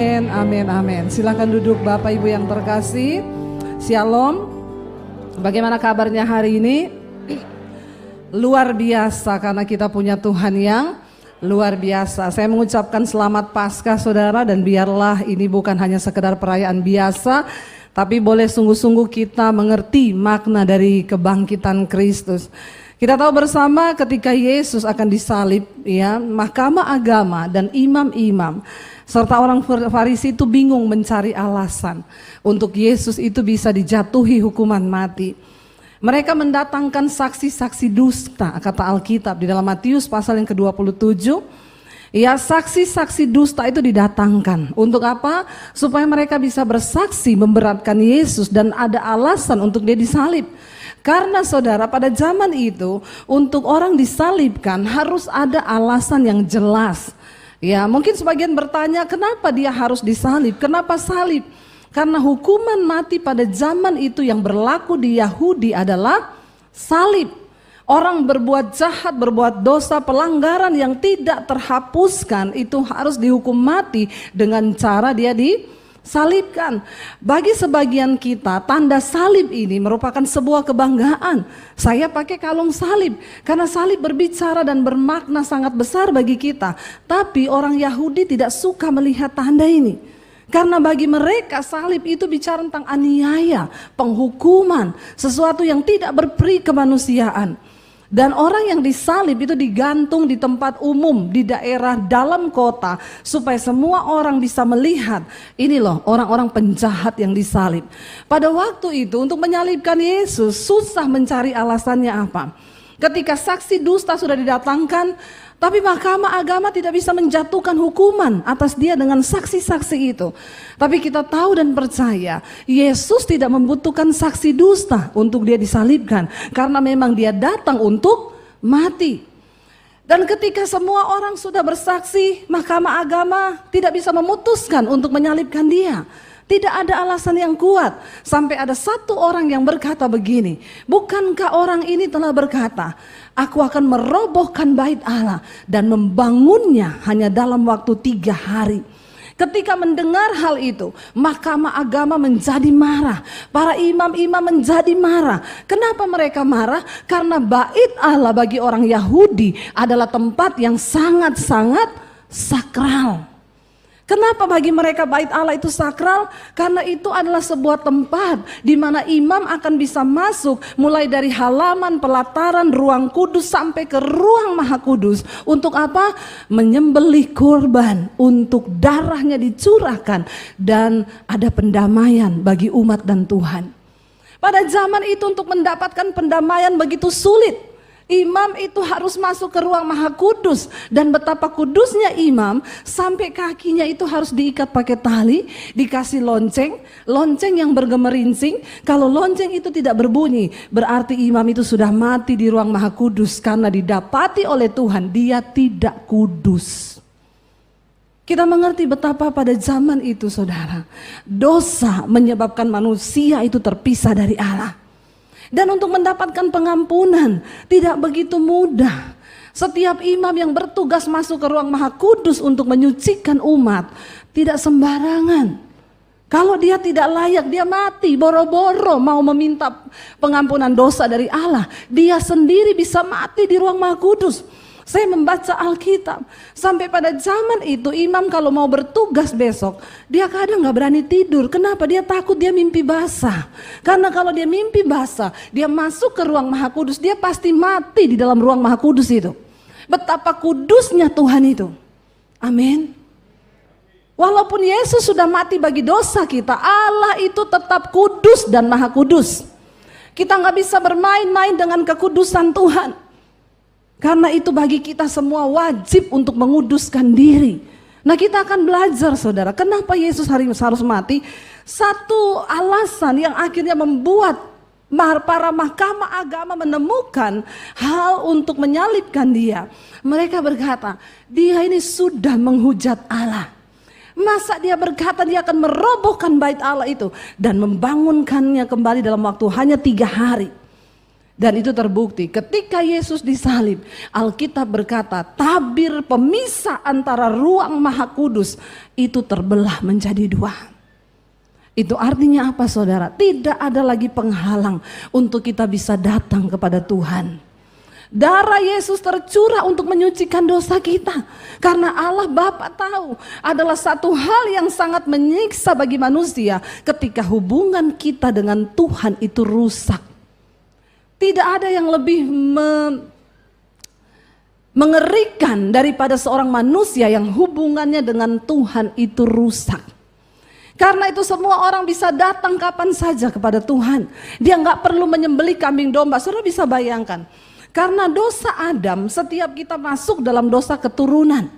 Amin, amin. Silakan duduk Bapak Ibu yang terkasih. Shalom. Bagaimana kabarnya hari ini? Luar biasa karena kita punya Tuhan yang luar biasa. Saya mengucapkan selamat Paskah saudara, dan biarlah ini bukan hanya sekedar perayaan biasa, tapi boleh sungguh-sungguh kita mengerti makna dari kebangkitan Kristus. Kita tahu bersama ketika Yesus akan disalib, ya, mahkamah agama dan imam-imam serta orang Farisi itu bingung mencari alasan untuk Yesus itu bisa dijatuhi hukuman mati. Mereka mendatangkan saksi-saksi dusta, kata Alkitab di dalam Matius pasal yang ke-27. Ya, saksi-saksi dusta itu didatangkan. Untuk apa? Supaya mereka bisa bersaksi memberatkan Yesus dan ada alasan untuk dia disalib. Karena saudara, pada zaman itu untuk orang disalibkan harus ada alasan yang jelas. Ya, mungkin sebagian bertanya, kenapa dia harus disalib? Kenapa salib? Karena hukuman mati pada zaman itu yang berlaku di Yahudi adalah salib. Orang berbuat jahat, berbuat dosa, pelanggaran yang tidak terhapuskan itu harus dihukum mati dengan cara dia disalibkan. Bagi sebagian kita, tanda salib ini merupakan sebuah kebanggaan. Saya pakai kalung salib karena salib berbicara dan bermakna sangat besar bagi kita. Tapi orang Yahudi tidak suka melihat tanda ini. Karena bagi mereka salib itu bicara tentang aniaya, penghukuman, sesuatu yang tidak berperi kemanusiaan. Dan orang yang disalib itu digantung di tempat umum, di daerah dalam kota, supaya semua orang bisa melihat, ini loh orang-orang penjahat yang disalib. Pada waktu itu untuk menyalibkan Yesus susah mencari alasannya apa. Ketika saksi dusta sudah didatangkan, tapi mahkamah agama tidak bisa menjatuhkan hukuman atas dia dengan saksi-saksi itu. Tapi kita tahu dan percaya Yesus tidak membutuhkan saksi dusta untuk dia disalibkan, karena memang dia datang untuk mati. Dan ketika semua orang sudah bersaksi, mahkamah agama tidak bisa memutuskan untuk menyalibkan dia. Tidak ada alasan yang kuat. Sampai ada satu orang yang berkata begini, bukankah orang ini telah berkata, aku akan merobohkan bait Allah dan membangunnya hanya dalam waktu 3 hari. Ketika mendengar hal itu, mahkamah agama menjadi marah. Para imam-imam menjadi marah. Kenapa mereka marah? Karena bait Allah bagi orang Yahudi adalah tempat yang sangat-sangat sakral. Kenapa bagi mereka bait Allah itu sakral? Karena itu adalah sebuah tempat di mana imam akan bisa masuk mulai dari halaman pelataran ruang kudus sampai ke ruang maha kudus. Untuk apa? Menyembelih kurban, untuk darahnya dicurahkan dan ada pendamaian bagi umat dan Tuhan. Pada zaman itu untuk mendapatkan pendamaian begitu sulit. Imam itu harus masuk ke ruang maha kudus, dan betapa kudusnya imam sampai kakinya itu harus diikat pakai tali, dikasih lonceng, lonceng yang bergemerincing. Kalau lonceng itu tidak berbunyi, berarti imam itu sudah mati di ruang maha kudus karena didapati oleh Tuhan dia tidak kudus. Kita mengerti betapa pada zaman itu saudara, dosa menyebabkan manusia itu terpisah dari Allah. Dan untuk mendapatkan pengampunan tidak begitu mudah. Setiap imam yang bertugas masuk ke ruang maha kudus untuk menyucikan umat tidak sembarangan. Kalau dia tidak layak, dia mati boro-boro mau meminta pengampunan dosa dari Allah. Dia sendiri bisa mati di ruang maha kudus. Saya membaca Alkitab, sampai pada zaman itu imam kalau mau bertugas besok, dia kadang gak berani tidur. Kenapa? Dia takut dia mimpi basah. Karena kalau dia mimpi basah, dia masuk ke ruang maha kudus, dia pasti mati di dalam ruang maha kudus itu. Betapa kudusnya Tuhan itu. Amin. Walaupun Yesus sudah mati bagi dosa kita, Allah itu tetap kudus dan maha kudus. Kita gak bisa bermain-main dengan kekudusan Tuhan. Karena itu bagi kita semua wajib untuk menguduskan diri. Nah, kita akan belajar saudara, kenapa Yesus harus mati. Satu alasan yang akhirnya membuat para mahkamah agama menemukan hal untuk menyalibkan dia. Mereka berkata, dia ini sudah menghujat Allah. Masa dia berkata dia akan merobohkan bait Allah itu dan membangunkannya kembali dalam waktu hanya 3 hari. Dan itu terbukti ketika Yesus disalib. Alkitab berkata tabir pemisah antara ruang Maha Kudus itu terbelah menjadi dua. Itu artinya apa saudara? Tidak ada lagi penghalang untuk kita bisa datang kepada Tuhan. Darah Yesus tercurah untuk menyucikan dosa kita. Karena Allah Bapa tahu adalah satu hal yang sangat menyiksa bagi manusia ketika hubungan kita dengan Tuhan itu rusak. Tidak ada yang lebih mengerikan daripada seorang manusia yang hubungannya dengan Tuhan itu rusak. Karena itu semua orang bisa datang kapan saja kepada Tuhan. Dia nggak perlu menyembelih kambing domba. Saudara bisa bayangkan. Karena dosa Adam, setiap kita masuk dalam dosa keturunan.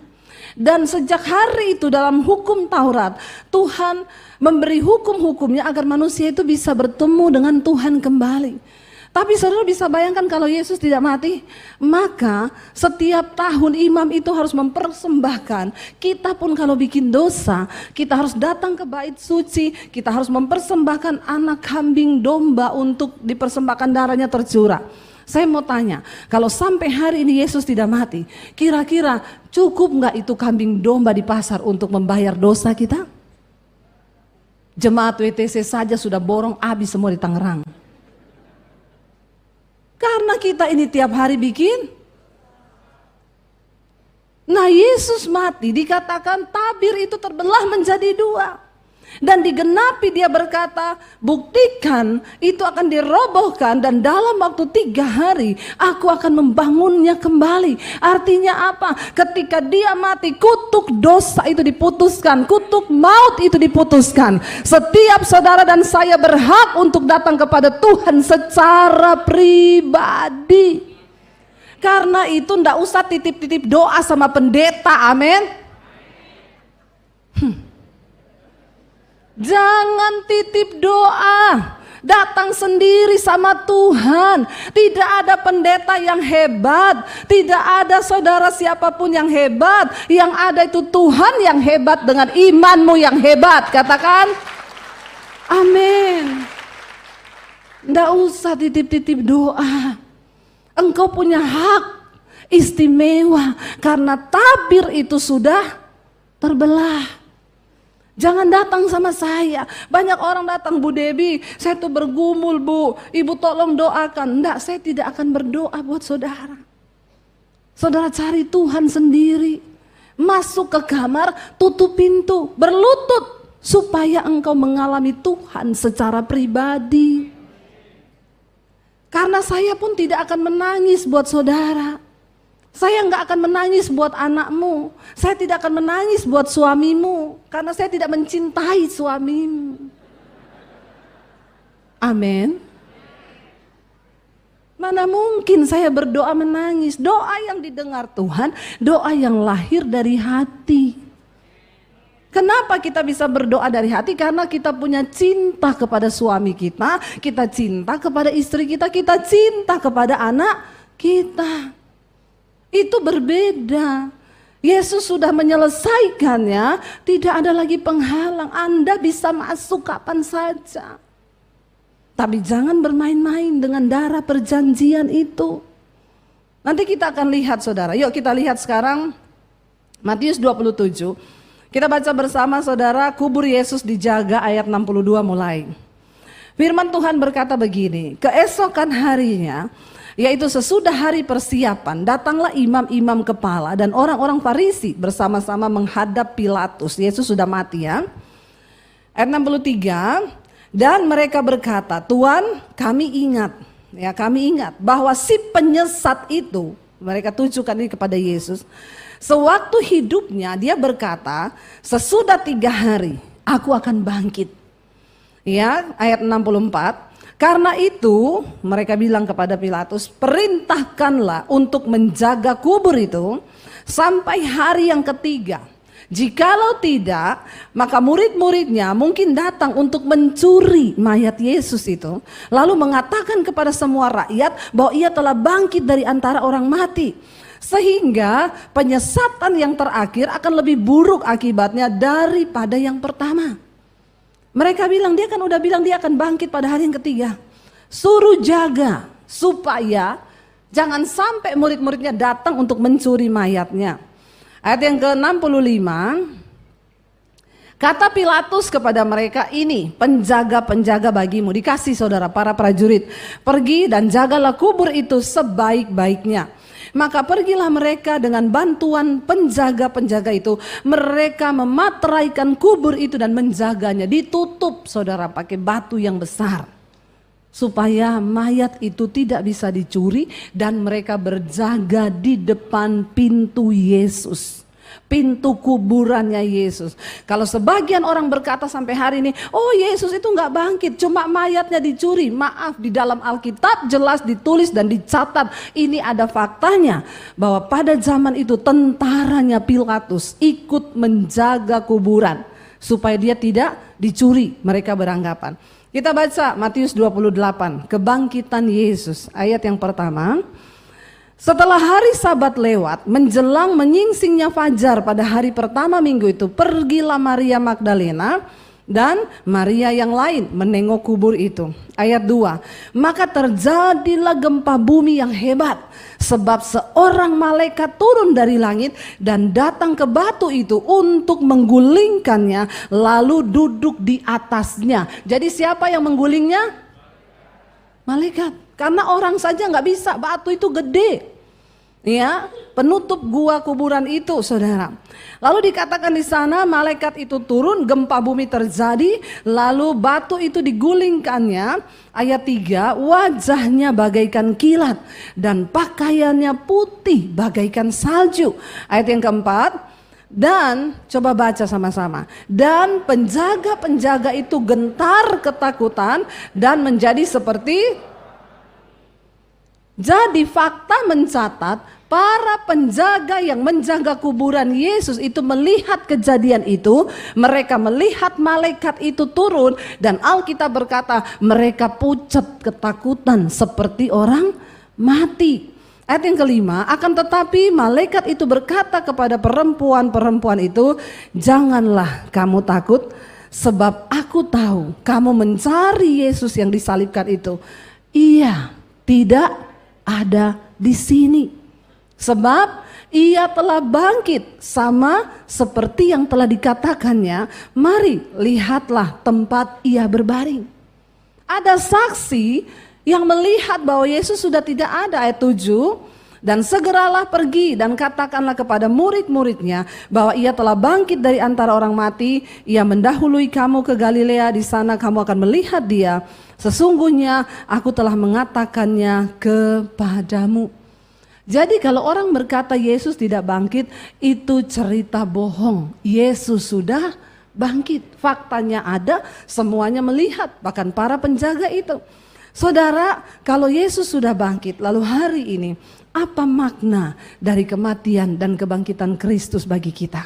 Dan sejak hari itu dalam hukum Taurat, Tuhan memberi hukum-hukumnya agar manusia itu bisa bertemu dengan Tuhan kembali. Tapi saudara bisa bayangkan kalau Yesus tidak mati, maka setiap tahun imam itu harus mempersembahkan. Kita pun kalau bikin dosa, kita harus datang ke bait suci, kita harus mempersembahkan anak kambing domba untuk dipersembahkan darahnya tercurah. Saya mau tanya, kalau sampai hari ini Yesus tidak mati, kira-kira cukup nggak itu kambing domba di pasar untuk membayar dosa kita? Jemaat WTC saja sudah borong habis semua di Tangerang. Karena kita ini tiap hari bikin. Nah Yesus mati dikatakan tabir itu terbelah menjadi dua. Dan digenapi dia berkata, buktikan itu akan dirobohkan dan dalam waktu 3 hari aku akan membangunnya kembali. Artinya apa? Ketika dia mati, kutuk dosa itu diputuskan, kutuk maut itu diputuskan. Setiap saudara dan saya berhak untuk datang kepada Tuhan secara pribadi. Karena itu ndak usah titip-titip doa sama pendeta, amin. Jangan titip doa, datang sendiri sama Tuhan. Tidak ada pendeta yang hebat, tidak ada saudara siapapun yang hebat. Yang ada itu Tuhan yang hebat dengan imanmu yang hebat. Katakan amin. Tidak usah titip-titip doa. Engkau punya hak istimewa karena tabir itu sudah terbelah. Jangan datang sama saya. Banyak orang datang, Bu Debi, saya tuh bergumul Bu, Ibu tolong doakan. Enggak, saya tidak akan berdoa buat saudara. Saudara cari Tuhan sendiri. Masuk ke kamar, tutup pintu, berlutut. Supaya engkau mengalami Tuhan secara pribadi. Karena saya pun tidak akan menangis buat saudara. Saya nggak akan menangis buat anakmu. Saya tidak akan menangis buat suamimu. Karena saya tidak mencintai suamimu. Amin. Mana mungkin saya berdoa menangis. Doa yang didengar Tuhan, doa yang lahir dari hati. Kenapa kita bisa berdoa dari hati? Karena kita punya cinta kepada suami kita cinta kepada istri kita cinta kepada anak kita. Itu berbeda. Yesus sudah menyelesaikannya, tidak ada lagi penghalang. Anda bisa masuk kapan saja. Tapi jangan bermain-main dengan darah perjanjian itu. Nanti kita akan lihat saudara. Yuk kita lihat sekarang Matius 27. Kita baca bersama saudara, kubur Yesus dijaga ayat 62 mulai. Firman Tuhan berkata begini, keesokan harinya, yaitu sesudah hari persiapan, datanglah imam-imam kepala dan orang-orang Farisi bersama-sama menghadap Pilatus. Yesus sudah mati ya. Ayat 63, dan mereka berkata, Tuan kami ingat bahwa si penyesat itu, mereka tujukan ini kepada Yesus. Sewaktu hidupnya dia berkata, sesudah 3 hari aku akan bangkit. Ya, ayat 64. Karena itu mereka bilang kepada Pilatus, perintahkanlah untuk menjaga kubur itu sampai hari yang ketiga. Jikalau tidak, maka murid-muridnya mungkin datang untuk mencuri mayat Yesus itu, lalu mengatakan kepada semua rakyat bahwa ia telah bangkit dari antara orang mati. Sehingga penyesatan yang terakhir akan lebih buruk akibatnya daripada yang pertama. Mereka bilang, dia kan udah bilang dia akan bangkit pada hari yang ketiga. Suruh jaga supaya jangan sampai murid-muridnya datang untuk mencuri mayatnya. Ayat yang ke-65, kata Pilatus kepada mereka, ini penjaga-penjaga bagimu, dikasih saudara para prajurit, pergi dan jagalah kubur itu sebaik-baiknya. Maka pergilah mereka dengan bantuan penjaga-penjaga itu. Mereka memateraikan kubur itu dan menjaganya. Ditutup saudara pakai batu yang besar, supaya mayat itu tidak bisa dicuri. Dan mereka berjaga di depan pintu Yesus, pintu kuburannya Yesus. Kalau sebagian orang berkata sampai hari ini, oh Yesus itu nggak bangkit, cuma mayatnya dicuri. Maaf, di dalam Alkitab jelas ditulis dan dicatat, ini ada faktanya, bahwa pada zaman itu tentaranya Pilatus ikut menjaga kuburan supaya dia tidak dicuri, mereka beranggapan. Kita baca Matius 28, kebangkitan Yesus, ayat yang pertama. Setelah hari Sabat lewat, menjelang menyingsingnya fajar pada hari pertama minggu itu, pergilah Maria Magdalena dan Maria yang lain menengok kubur itu. Ayat 2, maka terjadilah gempa bumi yang hebat, sebab seorang malaikat turun dari langit dan datang ke batu itu untuk menggulingkannya, lalu duduk di atasnya. Jadi siapa yang menggulingnya? Malaikat. Karena orang saja nggak bisa, batu itu gede, ya, penutup gua kuburan itu, saudara. Lalu dikatakan di sana malaikat itu turun, gempa bumi terjadi, lalu batu itu digulingkannya. Ayat 3, wajahnya bagaikan kilat dan pakaiannya putih bagaikan salju. Ayat yang keempat, dan coba baca sama-sama. Dan penjaga-penjaga itu gentar ketakutan dan menjadi seperti. Jadi fakta mencatat para penjaga yang menjaga kuburan Yesus itu melihat kejadian itu, mereka melihat malaikat itu turun, dan Alkitab berkata mereka pucat ketakutan seperti orang mati. Ayat yang kelima, akan tetapi malaikat itu berkata kepada perempuan-perempuan itu, janganlah kamu takut, sebab aku tahu kamu mencari Yesus yang disalibkan itu. Ia tidak ada di sini, sebab ia telah bangkit sama seperti yang telah dikatakannya. Mari lihatlah tempat ia berbaring. Ada saksi yang melihat bahwa Yesus sudah tidak ada. Ayat 7, dan segeralah pergi dan katakanlah kepada murid-muridnya bahwa ia telah bangkit dari antara orang mati. Ia mendahului kamu ke Galilea, di sana kamu akan melihat dia. Sesungguhnya aku telah mengatakannya kepadamu. Jadi kalau orang berkata Yesus tidak bangkit, itu cerita bohong. Yesus sudah bangkit. Faktanya ada, semuanya melihat, bahkan para penjaga itu. Saudara, kalau Yesus sudah bangkit, lalu hari ini apa makna dari kematian dan kebangkitan Kristus bagi kita?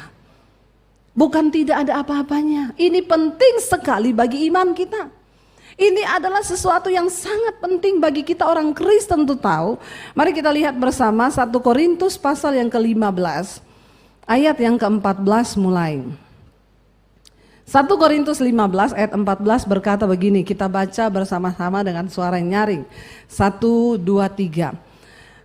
Bukan tidak ada apa-apanya. Ini penting sekali bagi iman kita. Ini adalah sesuatu yang sangat penting bagi kita orang Kristen untuk tahu. Mari kita lihat bersama 1 Korintus pasal yang ke-15, ayat yang ke-14 mulai. 1 Korintus 15 ayat 14 berkata begini, kita baca bersama-sama dengan suara yang nyaring. 1, 2, 3.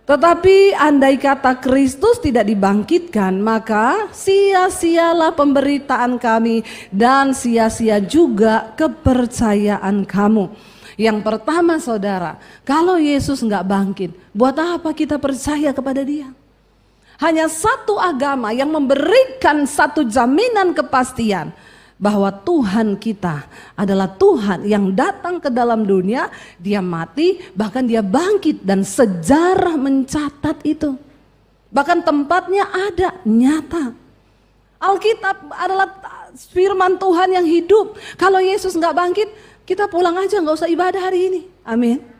Tetapi andai kata Kristus tidak dibangkitkan, maka sia-sialah pemberitaan kami dan sia-sia juga kepercayaan kamu. Yang pertama saudara, kalau Yesus nggak bangkit, buat apa kita percaya kepada Dia? Hanya satu agama yang memberikan satu jaminan kepastian, bahwa Tuhan kita adalah Tuhan yang datang ke dalam dunia, dia mati, bahkan dia bangkit, dan sejarah mencatat itu. Bahkan tempatnya ada, nyata. Alkitab adalah firman Tuhan yang hidup. Kalau Yesus nggak bangkit, kita pulang aja, nggak usah ibadah hari ini. Amin.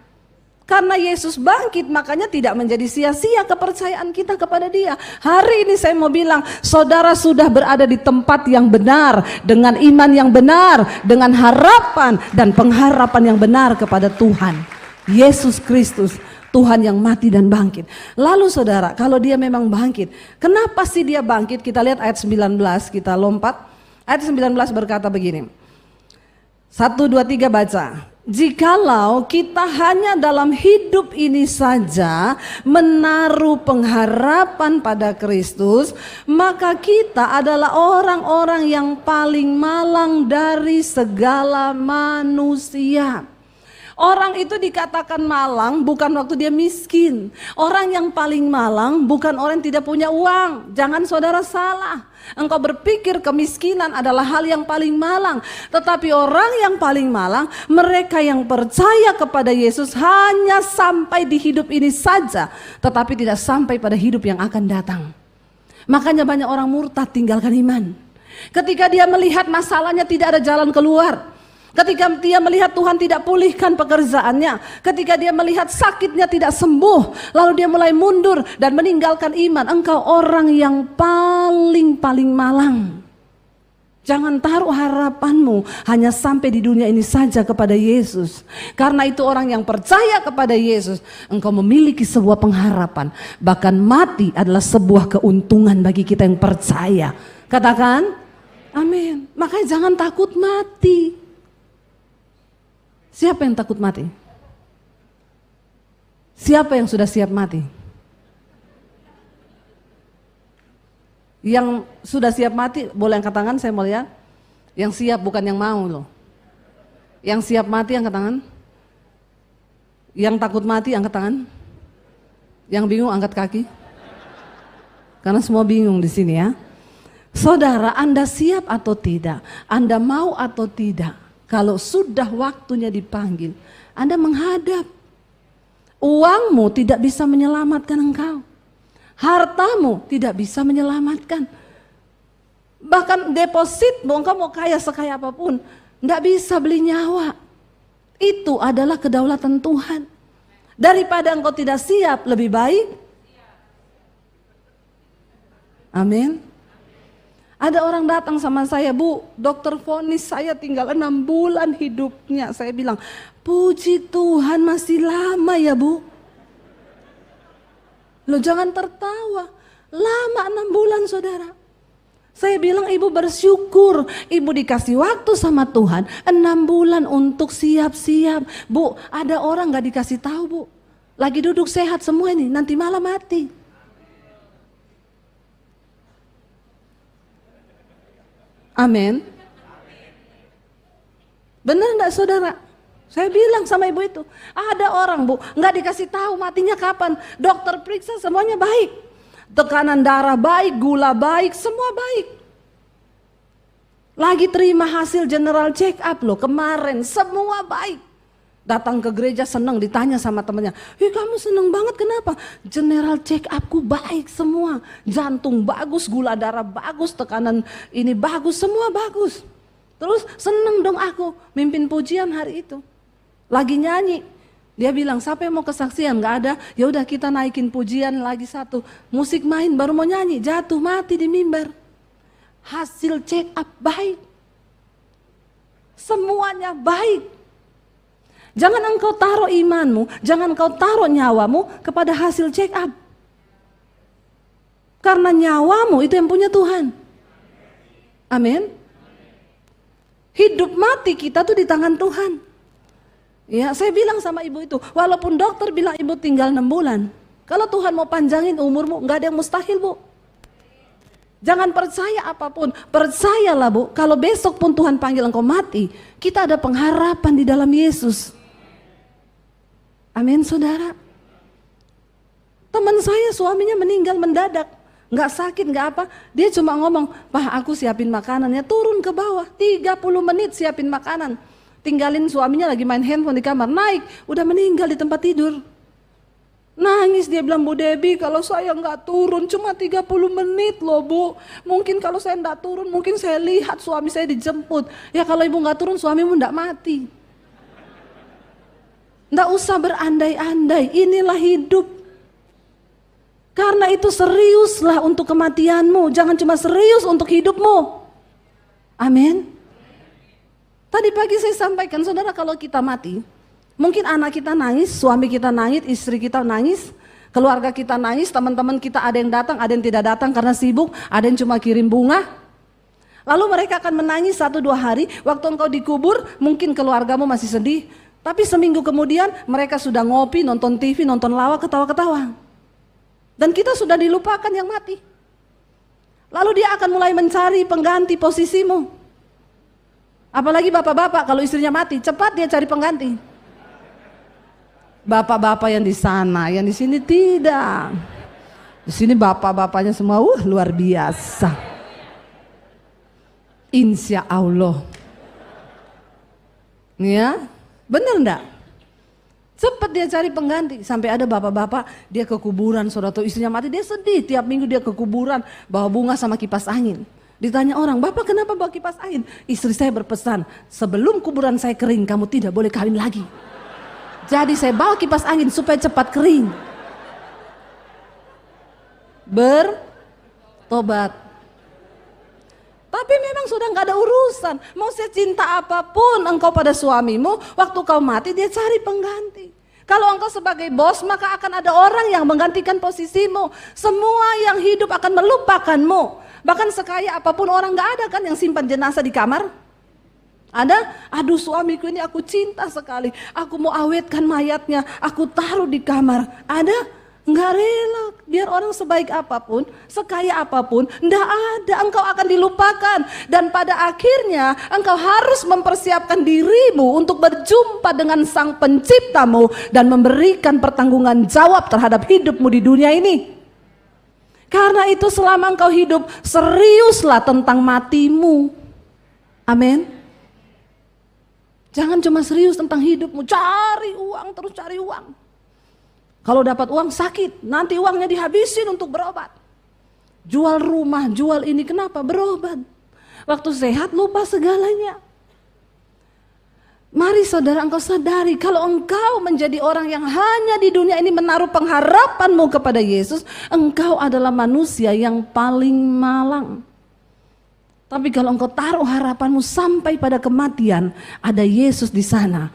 Karena Yesus bangkit, makanya tidak menjadi sia-sia kepercayaan kita kepada Dia. Hari ini saya mau bilang, saudara sudah berada di tempat yang benar, dengan iman yang benar, dengan harapan dan pengharapan yang benar kepada Tuhan Yesus Kristus, Tuhan yang mati dan bangkit. Lalu saudara, kalau Dia memang bangkit, kenapa sih Dia bangkit? Kita lihat ayat 19, kita lompat. Ayat 19 berkata begini. 1, 2, 3 baca. Jikalau kita hanya dalam hidup ini saja menaruh pengharapan pada Kristus, maka kita adalah orang-orang yang paling malang dari segala manusia. Orang itu dikatakan malang bukan waktu dia miskin. Orang yang paling malang bukan orang yang tidak punya uang. Jangan saudara salah. Engkau berpikir kemiskinan adalah hal yang paling malang. Tetapi orang yang paling malang, mereka yang percaya kepada Yesus hanya sampai di hidup ini saja, tetapi tidak sampai pada hidup yang akan datang. Makanya banyak orang murtad tinggalkan iman. Ketika dia melihat masalahnya tidak ada jalan keluar, ketika dia melihat Tuhan tidak pulihkan pekerjaannya, ketika dia melihat sakitnya tidak sembuh, lalu dia mulai mundur dan meninggalkan iman. Engkau orang yang paling malang. Jangan taruh harapanmu hanya sampai di dunia ini saja kepada Yesus. Karena itu orang yang percaya kepada Yesus, engkau memiliki sebuah pengharapan. Bahkan mati adalah sebuah keuntungan bagi kita yang percaya. Katakan, amin. Makanya jangan takut mati. Siapa yang takut mati? Siapa yang sudah siap mati? Yang sudah siap mati boleh angkat tangan, saya mau lihat. Yang siap bukan yang mau loh. Yang siap mati angkat tangan. Yang takut mati angkat tangan. Yang bingung angkat kaki. Karena semua bingung di sini ya. Saudara, Anda siap atau tidak? Anda mau atau tidak? Kalau sudah waktunya dipanggil, Anda menghadap. Uangmu tidak bisa menyelamatkan engkau. Hartamu tidak bisa menyelamatkan. Bahkan depositmu, engkau mau kaya sekaya apapun, tidak bisa beli nyawa. Itu adalah kedaulatan Tuhan. Daripada engkau tidak siap, lebih baik. Amin. Ada orang datang sama saya, Bu, dokter vonis saya tinggal 6 bulan hidupnya. Saya bilang, puji Tuhan masih lama ya Bu. Loh jangan tertawa, lama 6 bulan saudara. Saya bilang ibu bersyukur, ibu dikasih waktu sama Tuhan 6 bulan untuk siap-siap. Bu, ada orang gak dikasih tahu Bu, lagi duduk sehat semua ini, nanti malam mati. Amin. Benar enggak saudara? Saya bilang sama ibu itu, ada orang Bu, nggak dikasih tahu matinya kapan. Dokter periksa semuanya baik, tekanan darah baik, gula baik, semua baik. Lagi terima hasil general check up loh kemarin, semua baik. Datang ke gereja senang, ditanya sama temannya, kamu senang banget kenapa? General check upku baik semua, jantung bagus, gula darah bagus, tekanan ini bagus, semua bagus. Terus senang dong aku mimpin pujian hari itu. Lagi nyanyi, dia bilang siapa yang mau kesaksian? Gak ada, ya udah kita naikin pujian lagi satu. Musik main baru mau nyanyi, jatuh mati di mimbar. Hasil check up baik, semuanya baik. Jangan engkau taruh imanmu, jangan engkau taruh nyawamu kepada hasil check up. Karena nyawamu itu yang punya Tuhan. Amin. Hidup mati kita tuh di tangan Tuhan. Ya, saya bilang sama ibu itu, walaupun dokter bilang ibu tinggal 6 bulan, kalau Tuhan mau panjangin umurmu, nggak ada yang mustahil Bu. Jangan percaya apapun, percayalah Bu, kalau besok pun Tuhan panggil engkau mati, kita ada pengharapan di dalam Yesus. Amin saudara. Teman saya suaminya meninggal mendadak, nggak sakit nggak apa, dia cuma ngomong, Pak aku siapin makanannya, turun ke bawah, 30 menit siapin makanan. Tinggalin suaminya lagi main handphone di kamar, naik, udah meninggal di tempat tidur. Nangis dia bilang, Bu Debbie kalau saya nggak turun cuma 30 menit loh Bu. Mungkin kalau saya nggak turun mungkin saya lihat suami saya dijemput. Ya kalau ibu nggak turun suamimu nggak mati. Nggak usah berandai-andai, inilah hidup. Karena itu seriuslah untuk kematianmu, jangan cuma serius untuk hidupmu. Amin. Tadi pagi saya sampaikan saudara kalau kita mati, mungkin anak kita nangis, suami kita nangis, istri kita nangis, keluarga kita nangis, teman-teman kita ada yang datang, ada yang tidak datang karena sibuk, ada yang cuma kirim bunga. Lalu mereka akan menangis 1-2 hari, waktu engkau dikubur, mungkin keluargamu masih sedih, Tapi seminggu kemudian mereka sudah ngopi, nonton TV, nonton lawak, ketawa-ketawa. Dan kita sudah dilupakan yang mati. Lalu dia akan mulai mencari pengganti posisimu. Apalagi bapak-bapak kalau istrinya mati, cepat dia cari pengganti. Bapak-bapak yang di sana, yang di sini tidak. Di sini bapak-bapaknya semua luar biasa. Insya Allah. Ya, benar enggak? Cepat dia cari pengganti. Sampai ada bapak-bapak dia ke kuburan, saudara, istrinya mati, dia sedih. Tiap minggu dia ke kuburan bawa bunga sama kipas angin. Ditanya orang, bapak kenapa bawa kipas angin? Istri saya berpesan, sebelum kuburan saya kering kamu tidak boleh kawin lagi. Jadi saya bawa kipas angin supaya cepat kering. Bertobat. Tapi memang sudah nggak ada urusan. Mau secinta apapun engkau pada suamimu, waktu kau mati dia cari pengganti. Kalau engkau sebagai bos, maka akan ada orang yang menggantikan posisimu. Semua yang hidup akan melupakanmu. Bahkan sekaya apapun orang, nggak ada kan yang simpan jenazah di kamar? Ada? Aduh, suamiku ini aku cinta sekali, aku mau awetkan mayatnya, aku taruh di kamar. Ada? Nggak rela. Biar orang sebaik apapun, sekaya apapun, nggak ada, engkau akan dilupakan. Dan pada akhirnya engkau harus mempersiapkan dirimu untuk berjumpa dengan Sang Penciptamu dan memberikan pertanggungan jawab terhadap hidupmu di dunia ini. Karena itu selama engkau hidup, seriuslah tentang matimu. Amin. Jangan cuma serius tentang hidupmu, cari uang, terus cari uang. Kalau dapat uang sakit, nanti uangnya dihabisin untuk berobat. Jual rumah, jual ini, kenapa? Berobat. Waktu sehat lupa segalanya. Mari saudara, engkau sadari kalau engkau menjadi orang yang hanya di dunia ini menaruh pengharapanmu kepada Yesus, engkau adalah manusia yang paling malang. Tapi kalau engkau taruh harapanmu sampai pada kematian, ada Yesus di sana,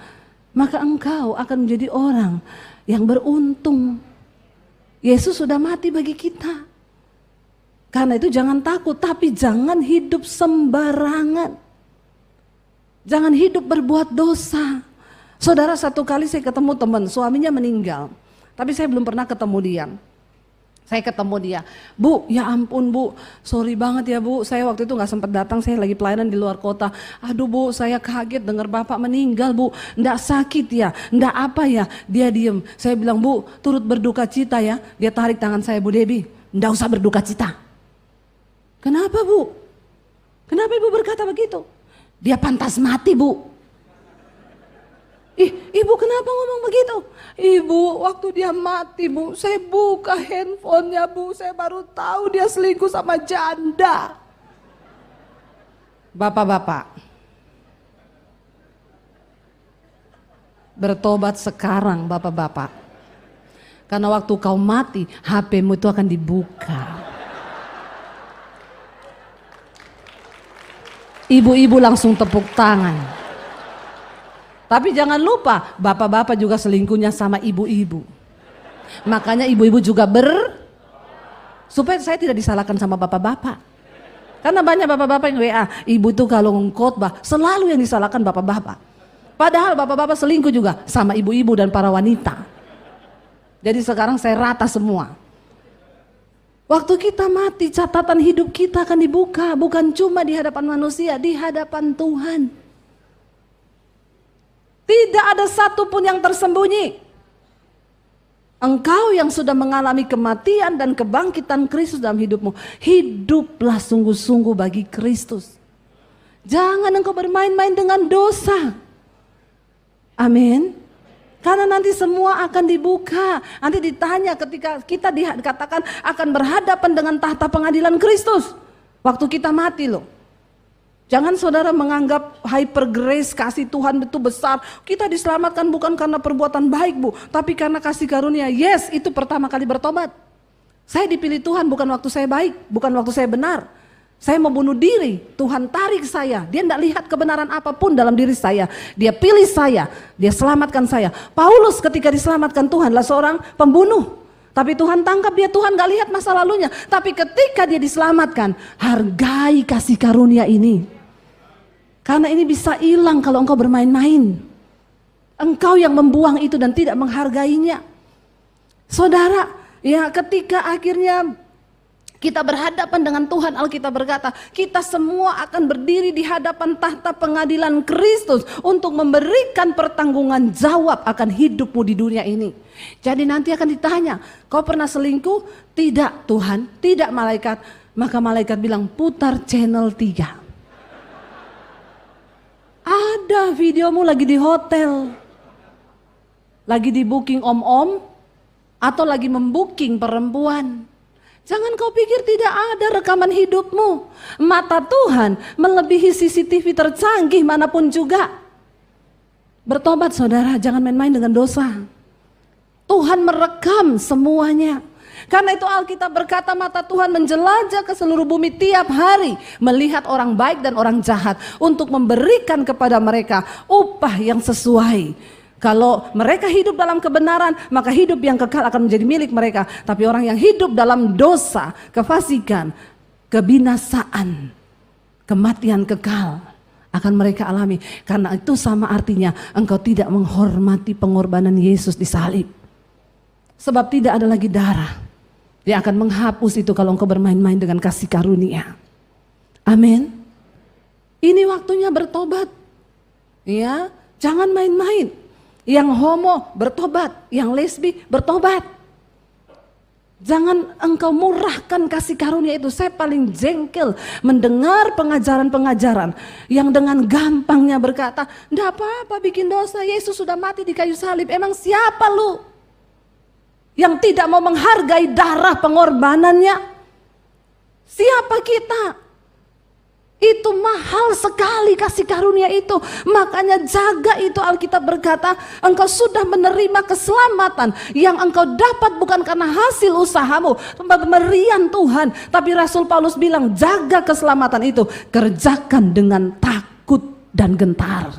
maka engkau akan menjadi orang yang beruntung. Yesus sudah mati bagi kita. Karena itu jangan takut, tapi jangan hidup sembarangan. Jangan hidup berbuat dosa. Saudara, satu kali saya ketemu teman, suaminya meninggal. Tapi saya belum pernah ketemu dia. Saya ketemu dia, Bu, ya ampun Bu, sorry banget ya Bu, saya waktu itu gak sempat datang, saya lagi pelayanan di luar kota. Aduh Bu, saya kaget dengar Bapak meninggal Bu, ndak sakit ya, ndak apa ya. Dia diem, saya bilang Bu, turut berduka cita ya. Dia tarik tangan saya, Bu Debbie, ndak usah berduka cita. Kenapa Bu? Kenapa Ibu berkata begitu? Dia pantas mati Bu. Ibu kenapa ngomong begitu? Ibu, waktu dia mati Bu, saya buka handphonenya Bu, saya baru tahu dia selingkuh sama janda. Bapak-bapak, bertobat sekarang bapak-bapak. Karena waktu kau mati, HP-mu itu akan dibuka. Ibu-ibu langsung tepuk tangan. Tapi jangan lupa, bapak-bapak juga selingkuhnya sama ibu-ibu. Makanya ibu-ibu juga supaya saya tidak disalahkan sama bapak-bapak. Karena banyak bapak-bapak yang WA, ibu tuh kalau khotbah selalu yang disalahkan bapak-bapak. Padahal bapak-bapak selingkuh juga sama ibu-ibu dan para wanita. Jadi sekarang saya rata semua. Waktu kita mati, catatan hidup kita akan dibuka, bukan cuma di hadapan manusia, di hadapan Tuhan. Tidak ada satupun yang tersembunyi. Engkau yang sudah mengalami kematian dan kebangkitan Kristus dalam hidupmu, hiduplah sungguh-sungguh bagi Kristus. Jangan engkau bermain-main dengan dosa. Amin. Karena nanti semua akan dibuka. Nanti ditanya ketika kita dikatakan akan berhadapan dengan tahta pengadilan Kristus. Waktu kita mati loh. Jangan saudara menganggap hyper grace, kasih Tuhan itu besar. Kita diselamatkan bukan karena perbuatan baik Bu, tapi karena kasih karunia. Yes, itu pertama kali bertobat. Saya dipilih Tuhan bukan waktu saya baik, bukan waktu saya benar. Saya mau bunuh diri, Tuhan tarik saya. Dia tidak lihat kebenaran apapun dalam diri saya. Dia pilih saya, dia selamatkan saya. Paulus ketika diselamatkan Tuhan adalah seorang pembunuh. Tapi Tuhan tangkap dia, Tuhan gak lihat masa lalunya. Tapi ketika dia diselamatkan, hargai kasih karunia ini. Karena ini bisa hilang kalau engkau bermain-main. Engkau yang membuang itu dan tidak menghargainya. Saudara, ya ketika akhirnya kita berhadapan dengan Tuhan, Alkitab berkata, kita semua akan berdiri di hadapan tahta pengadilan Kristus untuk memberikan pertanggungan jawab akan hidupmu di dunia ini. Jadi nanti akan ditanya, kau pernah selingkuh? Tidak Tuhan, tidak malaikat. Maka malaikat bilang, putar channel 3. Ada videomu lagi di hotel, lagi di booking om-om, atau lagi membooking perempuan. Jangan kau pikir tidak ada rekaman hidupmu. Mata Tuhan melebihi CCTV tercanggih manapun juga. Bertobat saudara, jangan main-main dengan dosa. Tuhan merekam semuanya. Karena itu Alkitab berkata mata Tuhan menjelajah ke seluruh bumi tiap hari, melihat orang baik dan orang jahat, untuk memberikan kepada mereka upah yang sesuai. Kalau mereka hidup dalam kebenaran, maka hidup yang kekal akan menjadi milik mereka. Tapi orang yang hidup dalam dosa, kefasikan, kebinasaan, kematian kekal akan mereka alami. Karena itu sama artinya engkau tidak menghormati pengorbanan Yesus di salib. Sebab tidak ada lagi darah. Dia akan menghapus itu kalau engkau bermain-main dengan kasih karunia. Amin. Ini waktunya bertobat. Ya, jangan main-main. Yang homo bertobat, yang lesbi bertobat. Jangan engkau murahkan kasih karunia itu. Saya paling jengkel mendengar pengajaran-pengajaran yang dengan gampangnya berkata, "Nggak apa-apa bikin dosa, Yesus sudah mati di kayu salib." Emang siapa lu yang tidak mau menghargai darah pengorbanannya? Siapa kita? Itu mahal sekali kasih karunia itu. Makanya jaga itu. Alkitab berkata, engkau sudah menerima keselamatan yang engkau dapat bukan karena hasil usahamu, pemberian Tuhan. Tapi Rasul Paulus bilang, jaga keselamatan itu, kerjakan dengan takut dan gentar.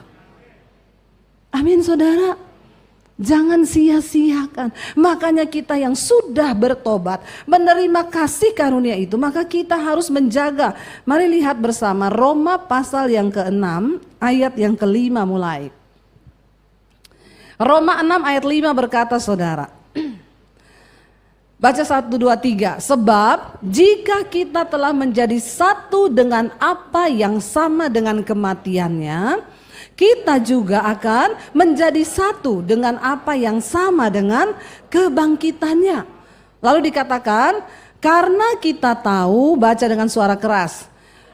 Amin saudara. Jangan sia-siakan. Makanya kita yang sudah bertobat, menerima kasih karunia itu, maka kita harus menjaga. Mari lihat bersama Roma pasal yang ke-6 ayat yang ke-5 mulai. Roma 6 ayat 5 berkata saudara. Baca 1, 2, 3. Sebab jika kita telah menjadi satu dengan apa yang sama dengan kematiannya, kita juga akan menjadi satu dengan apa yang sama dengan kebangkitannya. Lalu dikatakan, karena kita tahu, baca dengan suara keras,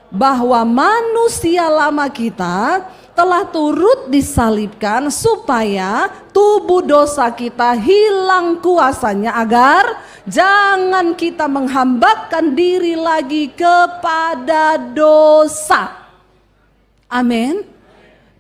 bahwa manusia lama kita telah turut disalibkan supaya tubuh dosa kita hilang kuasanya, agar jangan kita menghambakan diri lagi kepada dosa. Amin.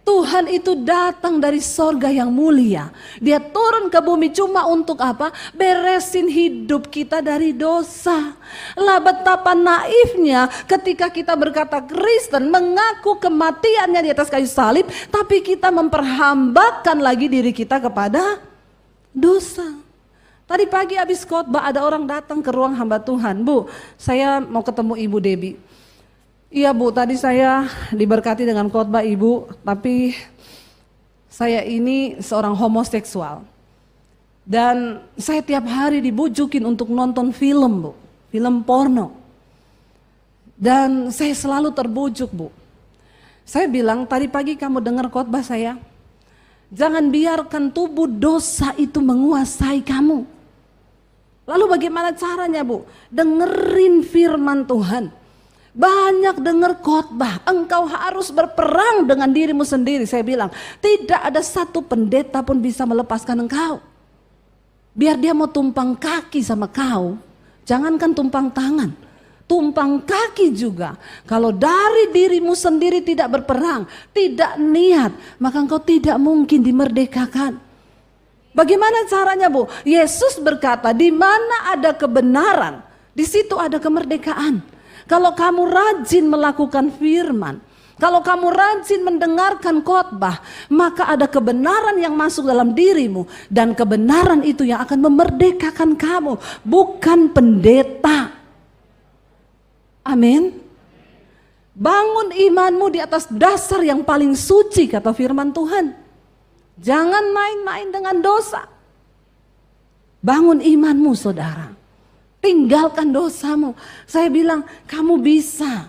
Tuhan itu datang dari sorga yang mulia. Dia turun ke bumi cuma untuk apa? Beresin hidup kita dari dosa. Lah betapa naifnya ketika kita berkata Kristen, mengaku kematiannya di atas kayu salib, tapi kita memperhambakan lagi diri kita kepada dosa. Tadi pagi habis khotbah ada orang datang ke ruang hamba Tuhan. Bu, saya mau ketemu Ibu Debbie. Iya Bu, tadi saya diberkati dengan khotbah Ibu, tapi saya ini seorang homoseksual. Dan saya tiap hari dibujukin untuk nonton film Bu, film porno. Dan saya selalu terbujuk Bu. Saya bilang, tadi pagi kamu dengar khotbah saya, jangan biarkan tubuh dosa itu menguasai kamu. Lalu bagaimana caranya Bu? Dengerin firman Tuhan. Banyak dengar khotbah, engkau harus berperang dengan dirimu sendiri. Saya bilang, tidak ada satu pendeta pun bisa melepaskan engkau. Biar dia mau tumpang kaki sama kau, jangankan tumpang tangan, tumpang kaki juga. Kalau dari dirimu sendiri tidak berperang, tidak niat, maka engkau tidak mungkin dimerdekakan. Bagaimana caranya Bu? Yesus berkata, di mana ada kebenaran, di situ ada kemerdekaan. Kalau kamu rajin melakukan firman, kalau kamu rajin mendengarkan khotbah, maka ada kebenaran yang masuk dalam dirimu, dan kebenaran itu yang akan memerdekakan kamu, bukan pendeta. Amin. Bangun imanmu di atas dasar yang paling suci, kata firman Tuhan. Jangan main-main dengan dosa. Bangun imanmu saudara. Tinggalkan dosamu. Saya bilang kamu bisa.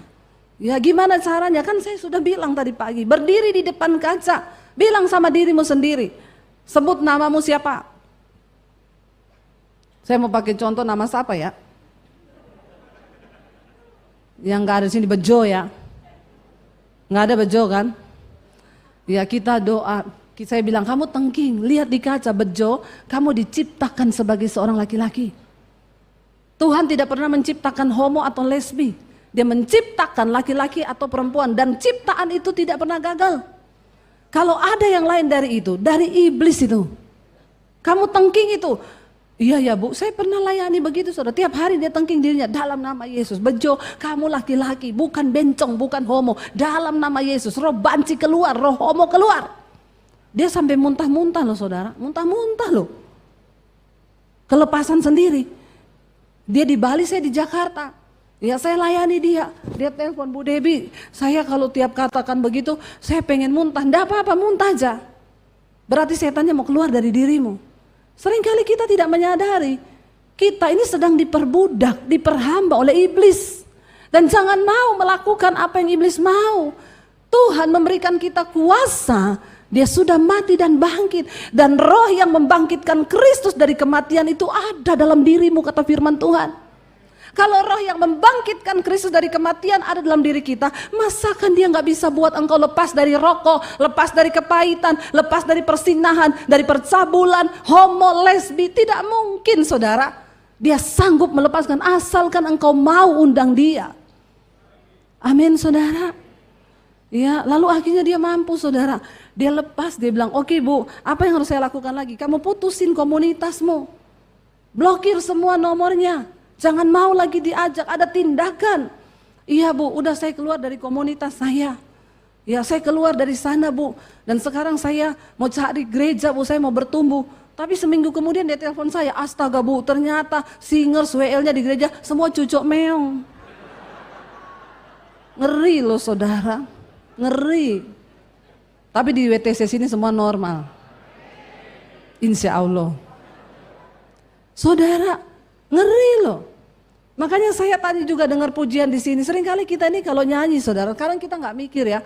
Ya gimana caranya? Kan saya sudah bilang tadi pagi. Berdiri di depan kaca. Bilang sama dirimu sendiri. Sebut namamu siapa? Saya mau pakai contoh nama siapa ya? Yang gak ada di sini Bejo ya. Gak ada Bejo kan? Ya kita doa. Saya bilang kamu tengking, lihat di kaca Bejo, kamu diciptakan sebagai seorang laki-laki. Tuhan tidak pernah menciptakan homo atau lesbi. Dia menciptakan laki-laki atau perempuan dan ciptaan itu tidak pernah gagal. Kalau ada yang lain dari itu, dari iblis itu. Kamu tengking itu. Iya ya Bu, saya pernah layani begitu saudara. Tiap hari dia tengking dirinya dalam nama Yesus. Bejo, kamu laki-laki, bukan bencong, bukan homo. Dalam nama Yesus, roh banci keluar, roh homo keluar. Dia sampai muntah-muntah loh saudara, muntah-muntah loh. Kelepasan sendiri. Dia di Bali, saya di Jakarta. Ya saya layani dia. Dia telepon, Bu Debi, saya kalau tiap katakan begitu, saya pengen muntah. Nggak apa-apa, muntah aja. Berarti setannya mau keluar dari dirimu. Seringkali kita tidak menyadari, kita ini sedang diperbudak, diperhamba oleh iblis. Dan jangan mau melakukan apa yang iblis mau. Tuhan memberikan kita kuasa. Dia sudah mati dan bangkit. Dan roh yang membangkitkan Kristus dari kematian itu ada dalam dirimu, kata firman Tuhan. Kalau roh yang membangkitkan Kristus dari kematian ada dalam diri kita, masakan dia nggak bisa buat engkau lepas dari rokok, lepas dari kepahitan, lepas dari persinahan, dari percabulan, homo, lesbi? Tidak mungkin saudara. Dia sanggup melepaskan asalkan engkau mau undang dia. Amin saudara. Ya, lalu akhirnya dia mampu saudara. Dia lepas, dia bilang, oke Bu, apa yang harus saya lakukan lagi? Kamu putusin komunitasmu. Blokir semua nomornya. Jangan mau lagi diajak, ada tindakan. Iya Bu, udah saya keluar dari komunitas saya. Ya saya keluar dari sana Bu. Dan sekarang saya mau cari gereja Bu, saya mau bertumbuh. Tapi seminggu kemudian dia telepon saya, astaga Bu, ternyata singers WL-nya di gereja semua cucuk meong. Ngeri loh saudara, ngeri. Tapi di WTC sini semua normal. Insya Allah. Saudara, ngeri loh. Makanya saya tadi juga dengar pujian di sini. Seringkali kita ini kalau nyanyi saudara, sekarang kita nggak mikir ya.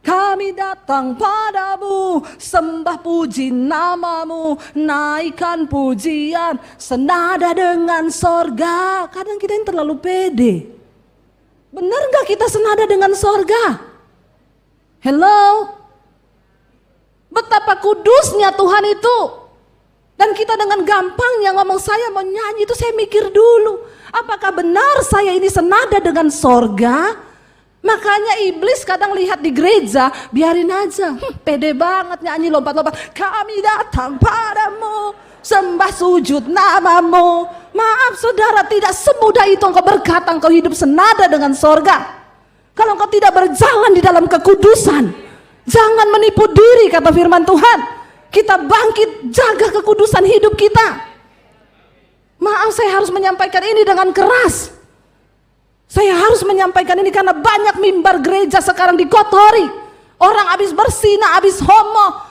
Kami datang padamu, sembah puji namamu, naikkan pujian, senada dengan sorga. Kadang kita ini terlalu pede. Benar nggak kita senada dengan sorga? Hello? Betapa kudusnya Tuhan itu. Dan kita dengan gampangnya ngomong saya mau nyanyi itu saya mikir dulu. Apakah benar saya ini senada dengan sorga? Makanya iblis kadang lihat di gereja, biarin aja. Pede banget nyanyi lompat-lompat. Kami datang padamu, sembah sujud namamu. Maaf saudara, tidak semudah itu engkau berkata engkau hidup senada dengan sorga. Kalau engkau tidak berjalan di dalam kekudusan. Jangan menipu diri kata firman Tuhan. Kita bangkit, jaga kekudusan hidup kita. Maaf saya harus menyampaikan ini dengan keras. Saya harus menyampaikan ini karena banyak mimbar gereja sekarang dikotori. Orang habis berzina, habis homo.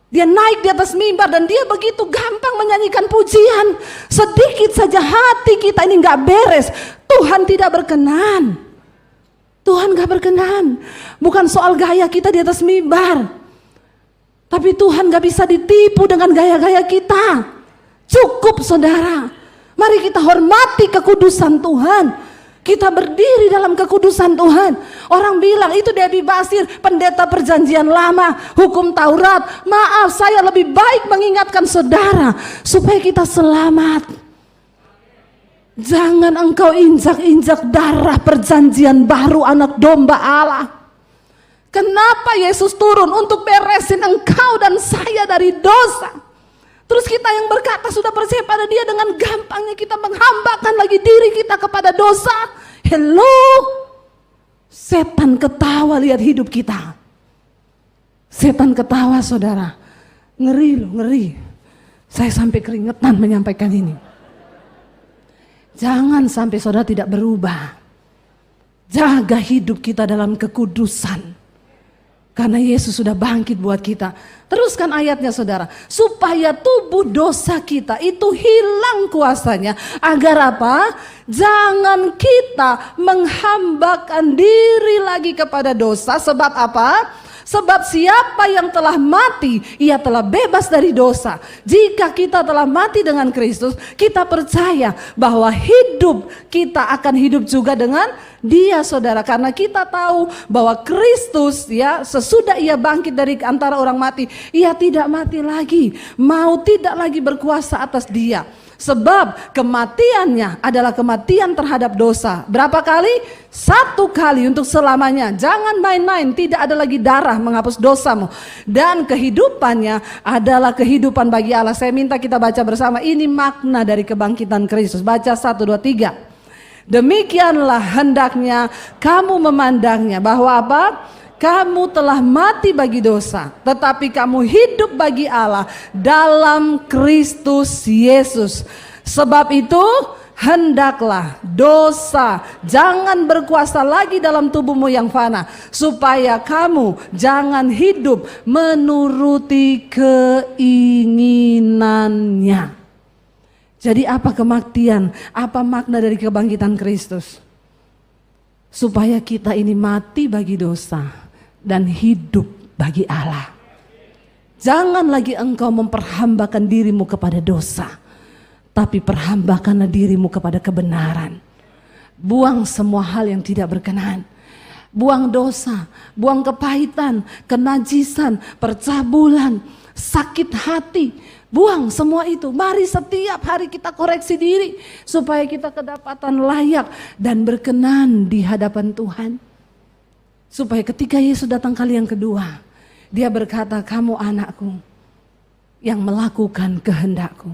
Dia naik di atas mimbar dan dia begitu gampang menyanyikan pujian. Sedikit saja hati kita ini gak beres. Tuhan tidak berkenan. Tuhan gak berkenan. Bukan soal gaya kita di atas mimbar. Tapi Tuhan gak bisa ditipu dengan gaya-gaya kita. Cukup saudara. Mari kita hormati kekudusan Tuhan. Kita berdiri dalam kekudusan Tuhan. Orang bilang itu Debbie Basir, pendeta perjanjian lama, hukum Taurat. Maaf, saya lebih baik mengingatkan saudara supaya kita selamat. Jangan engkau injak-injak darah perjanjian baru anak domba Allah. Kenapa Yesus turun? Untuk beresin engkau dan saya dari dosa. Terus kita yang berkata sudah percaya pada dia, dengan gampangnya kita menghambakan lagi diri kita kepada dosa. Hello. Setan ketawa lihat hidup kita. Setan ketawa saudara. Ngeri loh, ngeri. Saya sampai keringetan menyampaikan ini. Jangan sampai saudara tidak berubah. Jaga hidup kita dalam kekudusan. Karena Yesus sudah bangkit buat kita. Teruskan ayatnya saudara. Supaya tubuh dosa kita itu hilang kuasanya. Agar apa? Jangan kita menghambakan diri lagi kepada dosa. Sebab apa? Sebab siapa yang telah mati, ia telah bebas dari dosa. Jika kita telah mati dengan Kristus, kita percaya bahwa hidup kita akan hidup juga dengan Dia, saudara. Karena kita tahu bahwa Kristus, ya, sesudah ia bangkit dari antara orang mati, ia tidak mati lagi. Maut tidak lagi berkuasa atas dia. Sebab kematiannya adalah kematian terhadap dosa. Berapa kali? 1 kali untuk selamanya. Jangan main-main, tidak ada lagi darah menghapus dosamu. Dan kehidupannya adalah kehidupan bagi Allah. Saya minta kita baca bersama, ini makna dari kebangkitan Kristus. Baca 1, 2, 3. Demikianlah hendaknya kamu memandangnya, bahwa apa? Kamu telah mati bagi dosa, tetapi kamu hidup bagi Allah dalam Kristus Yesus. Sebab itu hendaklah dosa jangan berkuasa lagi dalam tubuhmu yang fana, supaya kamu jangan hidup menuruti keinginannya. Jadi apa kematian? Apa makna dari kebangkitan Kristus? Supaya kita ini mati bagi dosa dan hidup bagi Allah. Jangan lagi engkau memperhambakan dirimu kepada dosa, tapi perhambakanlah dirimu kepada kebenaran. Buang semua hal yang tidak berkenan. Buang dosa, buang kepahitan, kenajisan, percabulan, sakit hati. Buang semua itu. Mari setiap hari kita koreksi diri supaya kita kedapatan layak dan berkenan di hadapan Tuhan. Supaya ketika Yesus datang kali yang kedua, Dia berkata, kamu anakku yang melakukan kehendakku.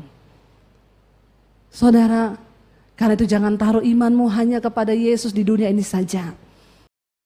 Saudara, karena itu jangan taruh imanmu hanya kepada Yesus di dunia ini saja.